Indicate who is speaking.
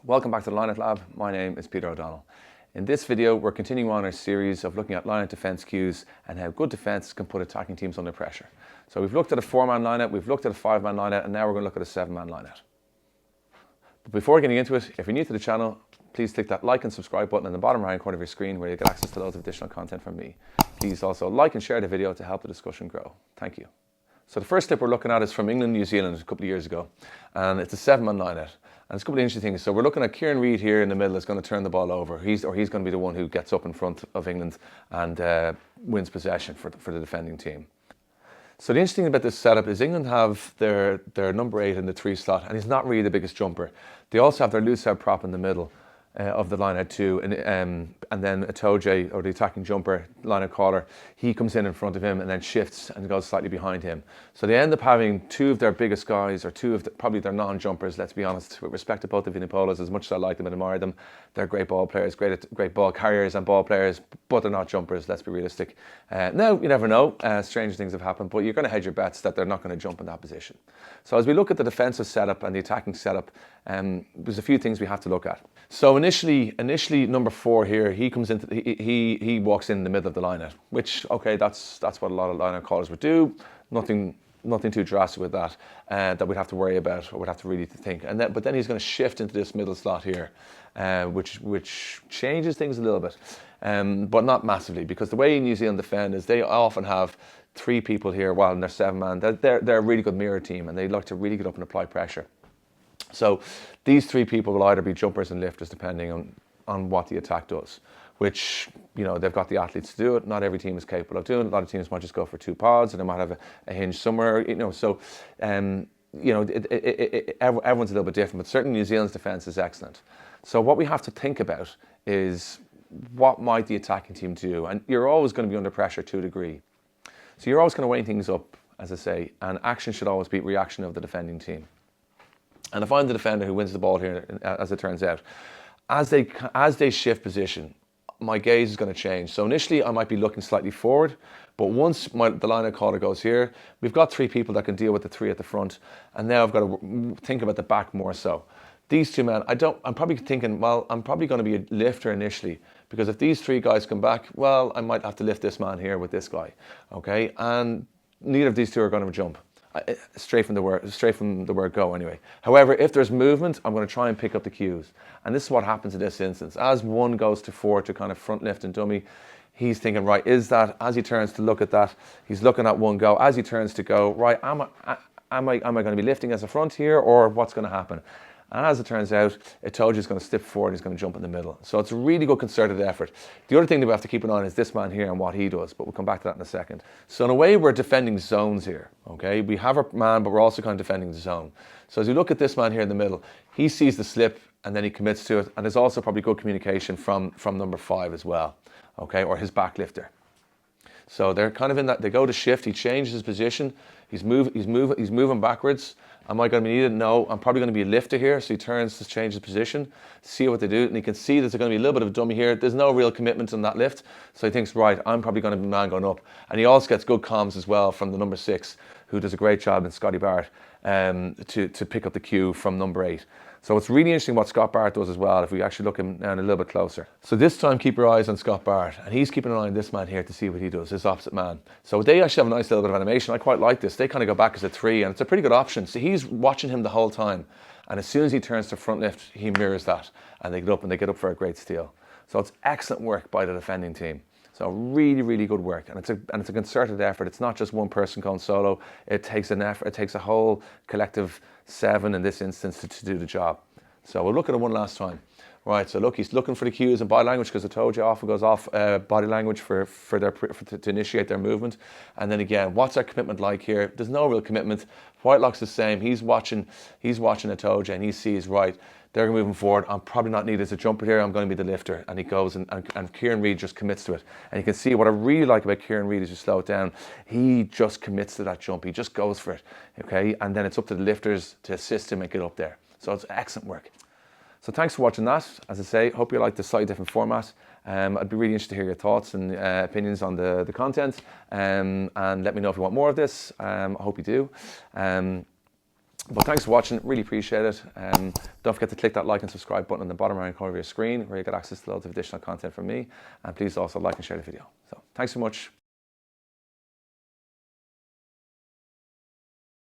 Speaker 1: Welcome back to the Lineout Lab. My name is Peter O'Donnell. In this video, we're continuing on our series of looking at lineout defence cues and how good defence can put attacking teams under pressure. So we've looked at a 4-man lineout, we've looked at a 5-man lineout, and now we're going to look at a 7-man lineout. But before getting into it, if you're new to the channel, please click that like and subscribe button in the bottom right corner of your screen where you get access to loads of additional content from me. Please also like and share the video to help the discussion grow. Thank you. So the first clip we're looking at is from England, New Zealand a couple of years ago, and it's a 7-man lineout. And it's a couple of interesting things. So we're looking at Kieran Reid here in the middle is going to turn the ball over. He's going to be the one who gets up in front of England and wins possession for the defending team. So the interesting thing about this setup is England have their number 8 in the 3 slot, and he's not really the biggest jumper. They also have their loose head prop in the middle of the lineout too, and then Itoje, or the attacking jumper, lineout caller, he comes in front of him and then shifts and goes slightly behind him. So they end up having 2 of their biggest guys, or 2 of probably their non-jumpers, let's be honest, with respect to both the Vunipolas, as much as I like them and admire them. They're great ball players, great ball carriers and ball players, but they're not jumpers, let's be realistic. Now, you never know, strange things have happened, but you're going to hedge your bets that they're not going to jump in that position. So as we look at the defensive setup and the attacking setup, there's a few things we have to look at. So initially number 4 here, he comes into he walks in the middle of the lineout, which okay, that's what a lot of lineout callers would do. Nothing too drastic with that that we'd have to worry about or would have to really think. But then he's going to shift into this middle slot here, which changes things a little bit, but not massively, because the way New Zealand defend is they often have 3 people here while in their 7-man. They're a really good mirror team, and they like to really get up and apply pressure. So these 3 people will either be jumpers and lifters depending on what the attack does, which, you know, they've got the athletes to do it. Not every team is capable of doing it. A lot of teams might just go for 2 pods, and they might have a hinge somewhere, you know. So, you know, everyone's a little bit different, but certainly New Zealand's defence is excellent. So what we have to think about is what might the attacking team do? And you're always going to be under pressure to a degree. So you're always going to weigh things up, as I say, and action should always beat reaction of the defending team. And if I'm the defender who wins the ball here, as it turns out, as they shift position, my gaze is going to change. So initially I might be looking slightly forward, but once the lineout caller goes here, we've got 3 people that can deal with the 3 at the front, and now I've got to think about the back more so. These 2 men, I'm probably thinking, well, I'm probably going to be a lifter initially, because if these 3 guys come back, well, I might have to lift this man here with this guy, okay? And neither of these 2 are going to jump. Straight from the word go anyway. However, if there's movement, I'm going to try and pick up the cues. And this is what happens in this instance. As one goes to 4 to kind of front lift and dummy, he's thinking, right, is that, as he turns to look at that, he's looking at one go. As he turns to go, right, am I going to be lifting as a front here, or what's going to happen? And as it turns out, Itoje is going to step forward and he's going to jump in the middle. So it's a really good concerted effort. The other thing that we have to keep an eye on is this man here and what he does, but we'll come back to that in a second. So in a way, we're defending zones here, okay? We have our man, but we're also kind of defending the zone. So as you look at this man here in the middle, he sees the slip and then he commits to it. And there's also probably good communication from number 5 as well, okay? Or his back lifter. So they're kind of in that, they go to shift, he changes his position, he's moving backwards. Am I going to be needed? No, I'm probably going to be a lifter here. So he turns to change his position, see what they do, and he can see there's going to be a little bit of a dummy here. There's no real commitment on that lift. So he thinks, right, I'm probably going to be man going up. And he also gets good comms as well from the number 6, who does a great job in Scotty Barrett, to pick up the cue from number 8. So it's really interesting what Scott Barrett does as well, if we actually look him down a little bit closer. So this time, keep your eyes on Scott Barrett, and he's keeping an eye on this man here to see what he does, this opposite man. So they actually have a nice little bit of animation. I quite like this. They kind of go back as a 3, and it's a pretty good option. So he's watching him the whole time, and as soon as he turns to front lift, he mirrors that, and they get up for a great steal. So it's excellent work by the defending team. So really, really good work, and it's a concerted effort. It's not just one person going solo. It takes an effort. It takes a whole collective 7 in this instance to do the job. So we'll look at it one last time. Right. So look, he's looking for the cues and body language, because Itoje often goes off body language to initiate their movement. And then again, what's our commitment like here? There's no real commitment. Whitelock's the same. He's watching Itoje, and he sees, right, they're moving forward. I'm probably not needed as a jumper here. I'm going to be the lifter. And he goes and Kieran Reid just commits to it. And you can see what I really like about Kieran Reid is you slow it down. He just commits to that jump. He just goes for it. Okay. And then it's up to the lifters to assist him and get up there. So it's excellent work. So thanks for watching that. As I say, hope you like the slightly different format. I'd be really interested to hear your thoughts and opinions on the content, and let me know if you want more of this. I hope you do. But thanks for watching, really appreciate it. Don't forget to click that like and subscribe button in the bottom right corner of your screen where you get access to loads of additional content from me. And please also like and share the video. So thanks so much.